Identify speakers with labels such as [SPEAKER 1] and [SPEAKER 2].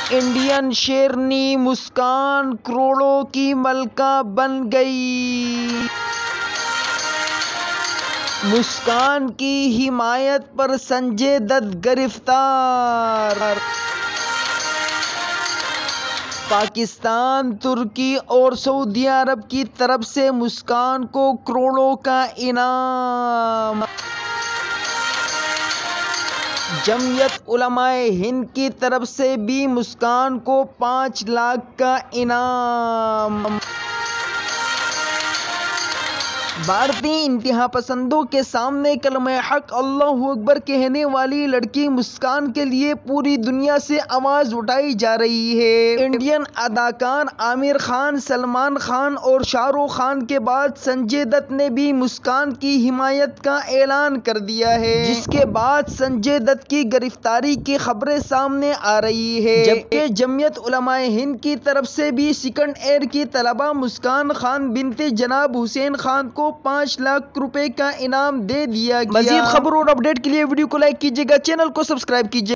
[SPEAKER 1] Indian شیرنی مسکان کروڑوں کی ملکہ بن گئی۔ مسکان کی حمایت پر سنجے دت گرفتار۔ پاکستان، ترکی اور سعودی عرب کی طرف سے مسکان کو کروڑوں کا انعام۔ جمعیت علماء ہند کی طرف سے بھی مسکان کو 5 لاکھ کا انعام۔ بھارتی انتہا پسندوں کے سامنے کلمہ حق اللہ اکبر کہنے والی لڑکی مسکان کے لیے پوری دنیا سے آواز اٹھائی جا رہی ہے۔ انڈین اداکار عامر خان، سلمان خان اور شاہ رخ خان کے بعد سنجے دت نے بھی مسکان کی حمایت کا اعلان کر دیا ہے، جس کے بعد سنجے دت کی گرفتاری کی خبریں سامنے آ رہی ہے۔ جبکہ جمعیت علماء ہند کی طرف سے بھی سیکنڈ ایئر کی طالبہ مسکان خان بنت جناب حسین خان کو 5 لاکھ روپے کا انعام دے دیا گیا۔ مزید خبروں اور اپڈیٹ کے لیے ویڈیو کو لائک کیجیے گا، چینل کو سبسکرائب کیجیے گا۔